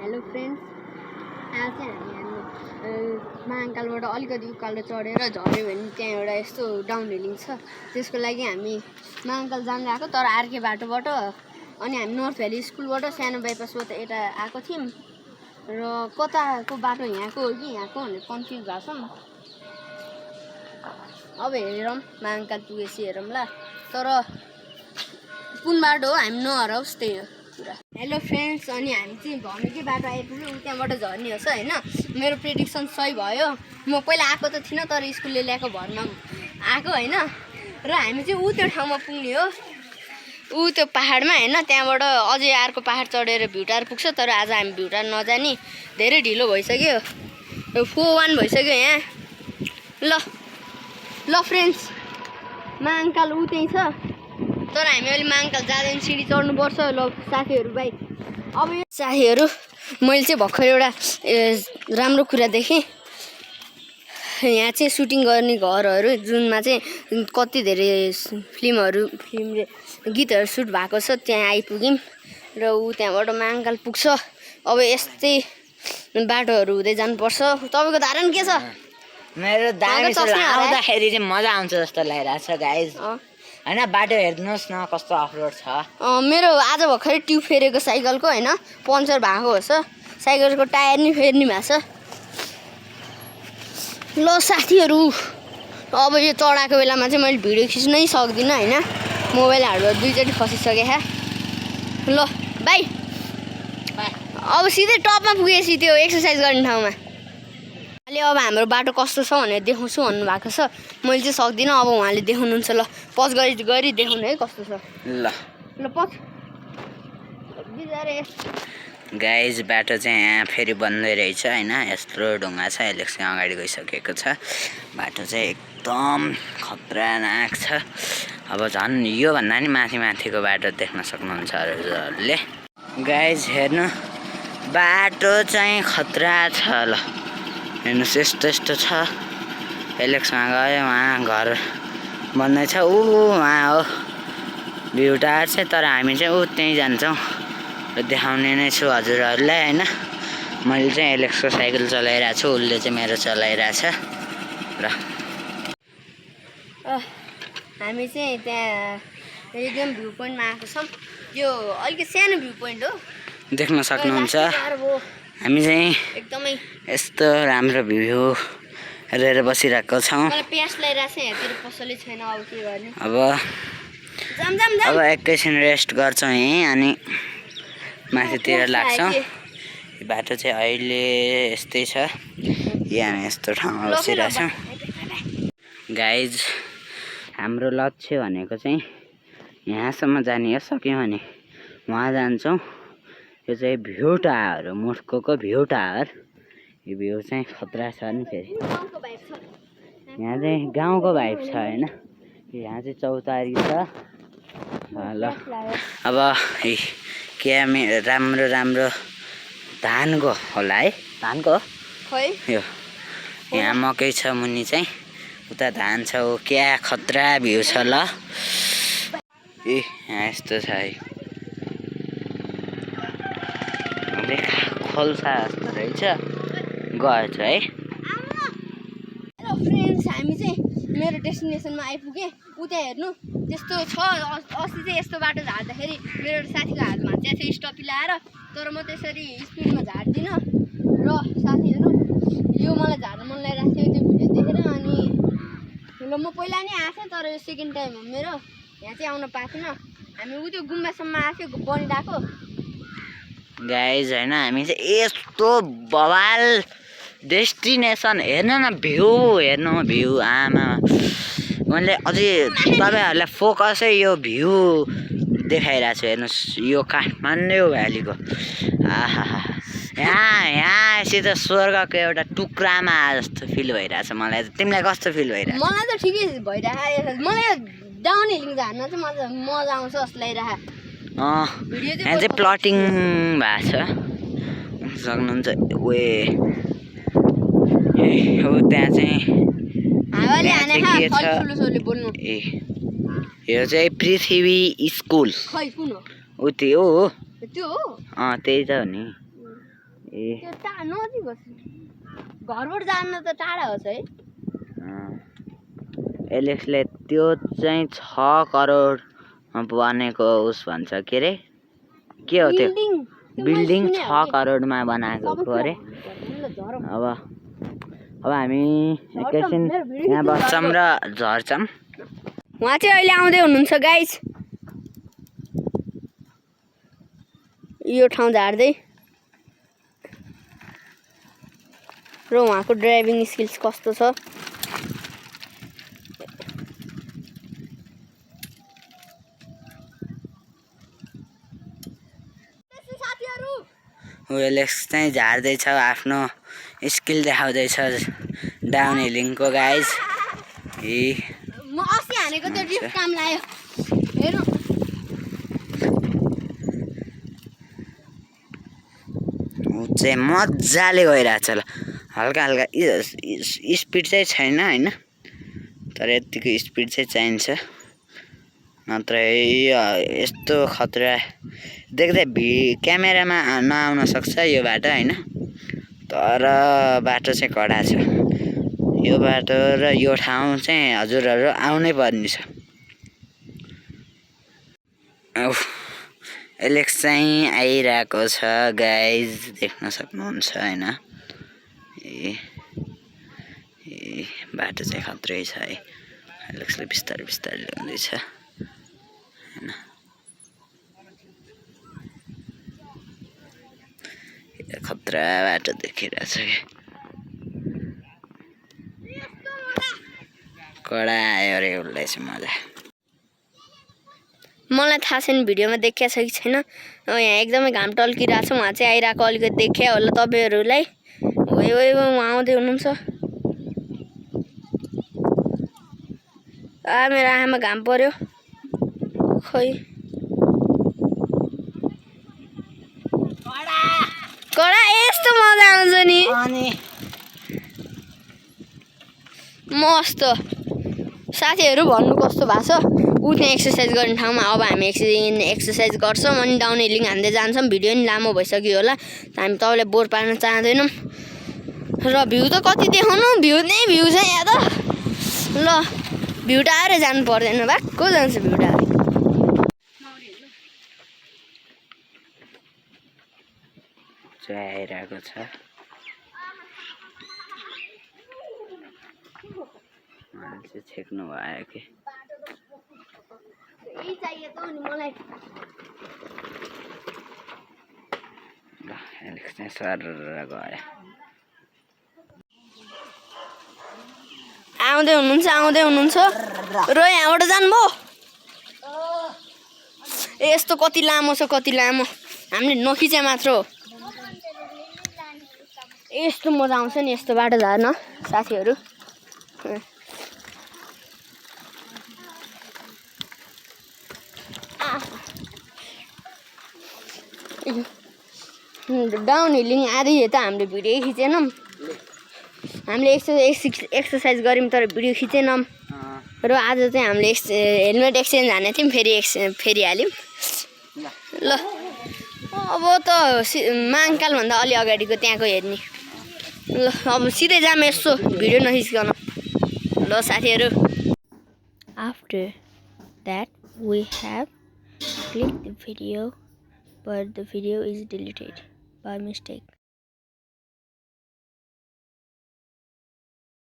Hello friends, आज चाहिँ हामी महाकालबाट अलिकति उकालो चढेर झऱ्यो भने त्यहाँ एउटा यस्तो डाउन हिलिङ छ। त्यसको लागि हामी महाकाल जान आएको, तर अर्कै बाटोबाट। अनि हामी नर्थ भ्याली स्कुलबाट सानो बाइपासबाट यता आएको थियौँ र कताको बाटो यहाँको हो कि यहाँको भनेर कन्फ्युज भएको छौँ। अब हेरौँ महाकाल पुगेपछि हेरौँ ल, तर कुन बाटो हो हामी नहराओस् त्यही हो कुरा। हेलो फ्रेन्ड्स, अनि हामी चाहिँ भनेकै बाटो आइपुग्यौँ, त्यहाँबाट झर्ने होस् होइन। मेरो प्रेडिक्सन सही भयो। म पहिला आएको त थिइनँ, तर स्कुलले ल्याएको भरमा आएको होइन। र हामी चाहिँ त्यो ठाउँमा पुग्ने हो, त्यो पहाडमा होइन। त्यहाँबाट अझै अर्को पहाड चढेर भ्युटार पुग्छ, तर आज हामी भ्युटार नजाने, धेरै ढिलो भइसक्यो। 4:01 भइसक्यो यहाँ। ल फ्रेन्ड्स, महाकाल त्यहीँ छ, तर हामी अहिले महाकाल जाँदैन, सिँढी चढ्नुपर्छ। ल साथीहरू, बाई। अब यो साथीहरू, मैले चाहिँ भर्खर एउटा राम्रो कुरा देखेँ। यहाँ चाहिँ सुटिङ गर्ने घरहरू जुनमा चाहिँ कति धेरै गीतहरू सुट भएको छ, त्यहाँ आइपुग्यौँ। र त्यहाँबाट महाकाल पुग्छ। अब यस्तै बाटोहरू हुँदै जानुपर्छ। तपाईँको धारण के छ? मेरो दामी आउँदाखेरि चाहिँ मजा आउँछ जस्तो लागिरहेको छ गाइज होइन। बाटो हेर्नुहोस् न कस्तो अफरोड छ। मेरो आज भर्खरै ट्युब फेरेको साइकलको होइन, पङ्चर भएको होस्, साइकलको टायर नि फेर्ने भएको छ। ल साथीहरू, अब यो चढाएको बेलामा चाहिँ मैले भिडियो खिच्नै सक्दिनँ होइन, मोबाइल हार्डवेयर दुईचोटि खसिसकेँ। ल बाई। अब सिधै टपमा पुगेपछि त्यो एक्सर्साइज गर्ने ठाउँमा। अहिले अब हाम्रो बाटो कस्तो छ भनेर देखाउँछु भन्नुभएको छ, मैले चाहिँ सक्दिनँ। अब उहाँले देखाउनुहुन्छ। ल पज गरी देखाउनु है कस्तो छ। ल पज गाइज, बाटो चाहिँ यहाँ फेरि बन्दै रहेछ होइन। यत्रो ढुङ्गा छ, इलेक्सन अगाडि गइसकेको छ। बाटो चाहिँ एकदम खतरनाक छ। अब झन् योभन्दा नि माथिको बाटो देख्न सक्नुहुन्छ हजुरहरूले। गाइज हेर्नु, बाटो चाहिँ खतरा छ। ल हेर्नुहोस्, यस्तो छ। इलेक्सनमा गयो, उहाँ घर बन्दैछ, उहाँ हो भ्यू टावर चाहिँ। तर हामी चाहिँ त्यहीँ जान्छौँ र देखाउने नै छु हजुरहरूलाई होइन। मैले चाहिँ एलेक्सको साइकल चलाइरहेको छु, उसले चाहिँ मेरो चलाइरहेछ। र हामी चाहिँ त्यहाँ एकदम भ्यू पोइन्टमा आएको छौँ। यो अलिकति सानो भ्यू पोइन्ट हो, देख्न सक्नुहुन्छ। हामी चाहिँ एकदमै यस्तो राम्रो भ्यू हेरेर बसिरहेको छौँ। मलाई प्यास लागिरहेको छ, यहाँतिर पसलै छैन। अब के गर्ने? अब एकैछिन रेस्ट गर्छौँ यहीँ, अनि माथितिर लाग्छौँ। बाटो चाहिँ अहिले यस्तै छ। यहाँ हामी यस्तो ठाउँमा बसिरहेछौँ। गाइज, हाम्रो लक्ष्य भनेको चाहिँ यहाँसम्म जाने हो। सक्यौँ भने उहाँ जान्छौँ। यो चाहिँ भ्यू टावर हो, मुर्कोको भ्यू टावर। यो भ्यू चाहिँ खतरा छ नि। फेरि यहाँ चाहिँ गाउँको भाइब छ होइन। यहाँ चाहिँ चौतारी छ। ल अब राम्रो धानको होला है। धानको यो यहाँ मकै छ, मुनि चाहिँ उता धान छ। हो क्या खतरा भ्यू छ। ल यहाँ यस्तो छ है, खोल्सा जस्तो रहेछ, गएछ है। हेलो फ्रेन्ड्स, हामी चाहिँ मेरो डेस्टिनेसनमा आइपुगेँ। उता हेर्नु, त्यस्तो छ। अस्ति चाहिँ यस्तो बाटो झार्दाखेरि मेरो साथीको हातमा चाहिँ थियो स्टपी लाएर, तर म त्यसरी स्पिडमा झार्दिनँ। र साथीहरू, यो मलाई झार्नु मन लागिरहेको थियो त्यो भिडियो देखेर। अनि ल म पहिला नै आएको थिएँ, तर यो सेकेन्ड टाइम हो मेरो। यहाँ चाहिँ आउन पाएको थिइनँ। हामी त्यो गुम्बासम्म आएको थियो, बनिरहेको। गाइज होइन, हामी चाहिँ यस्तो बवाल डेस्टिनेसन हेर्नु न, भ्यू हेर्नु, भ्यू आमा। मैले अझै तपाईँहरूलाई फोकसै यो भ्यू देखाइरहेको छु। हेर्नुहोस्, यो काठमाडौँ भ्यालीको आहा, यहाँसित स्वर्गको एउटा टुक्रामा जस्तो फिल भइरहेछ मलाई। तिमीलाई कस्तो फिल भइरहेछ? मलाई त ठिकै भइरहेको। मलाई डाउन हिलिङ झार्न चाहिँ मजा आउँछ जस्तो लागिरहेको। यहाँ चाहिँ प्लटिङ भएको छ, सक्नुहुन्छ। हो त्यहाँ चाहिँ यो चाहिँ पृथ्वी स्कुल। खै कुन हो? त्यो हो। त्यो हो? त्यही त हो नि। ए त्यो नजिक होस् घरबाट जान त टाढा होस् है एलेक्सले त्यो चाहिँ 6 करोडमा बनेको उस भन्छ के रे के हो त्यो बिल्डिङ 6 करोडमा बनाएको हो अरे अब हामी एकैछिन यहाँ बस्छौँ र झर्छौँ उहाँ चाहिँ अहिले आउँदै हुनुहुन्छ गाइस यो ठाउँ झार्दै र उहाँको ड्राइभिङ स्किल्स कस्तो छ एलेक्स चाहिँ झार्दैछ आफ्नो स्किल देखाउँदैछ डाउन हिलिङको गाइज म अस्ति हानेको त्यो ड्रिफ्ट काम लाग्यो हेर्नु ऊ चाहिँ मजाले गइरहेछ ल हल्का हल्का स्पिड चाहिँ छैन होइन तर यतिको स्पिड चाहिँ चाहिन्छ नत्र यस्तो खतरा देख्दै क्यामेरामा नआउन सक्छ यो बाटो होइन तर बाटो चाहिँ कडा छ यो बाटो र यो ठाउँ चाहिँ हजुरहरू आउनै पर्ने छ एलेक्स चाहिँ आइरहेको छ गाइज देख्न सक्नुहुन्छ होइन ए बाटो चाहिँ खत्रै छ है एलेक्सले बिस्तारै बिस्तारै ल्याउँदैछ होइन खतरा बाटो देखिरहेछ कडा आयो अरे उसलाई चाहिँ मजा मलाई थाहा छैन भिडियोमा देखिया छ कि छैन यहाँ एकदमै घाम टल्किरहेको छ उहाँ चाहिँ आइरहेको अलिकति देखिया होला तपाईँहरूलाई उहाँ आउँदै हुनुहुन्छ मेरो आँखामा घाम पर्यो खै कडा यस्तो मजा आउँछ नि मस्त साथीहरू भन्नु कस्तो भएको छ उठ्ने एक्सर्साइज गर्ने ठाउँमा अब हामी एक्सर्साइज गर्छौँ अनि डाउन हिलिङ हान्दै जान्छौँ भिडियो नि लामो भइसक्यो होला हामी तपाईँलाई बोर पार्न चाहँदैनौँ र भ्यू त कति देखाउनु भ्यू नै भ्यू छ यहाँ त ल भ्यू टाढै जानु पर्दैन भक्कु जान्छ भ्यू टाढै आइरहेको छ मान्छे छेक्नु भयो कि एलेक्स चाहिँ सर गयो आउँदै हुनुहुन्छ र यहाँबाट जानुभयो यस्तो कति लामो छ कति लामो हामीले नखिचे मात्र हो यस्तो मजा आउँछ नि यस्तो बाटो झार्न साथीहरू डाउन हिलिङ आधी त हामीले भिडियो खिचेनौँ हामीले एक्सर्साइज गऱ्यौँ तर भिडियो खिचेनौँ र आज चाहिँ हामीले हेलमेट एक्सचेन्ज हाने थियौँ फेरि हाल्यौँ ल अब त महाकालभन्दा अलि अगाडिको त्यहाँको हेर्ने ल अब सिधै जाम यसो भिडियो नखिच्कन ल साथीहरू after that we have click the video but the video is deleted by mistake.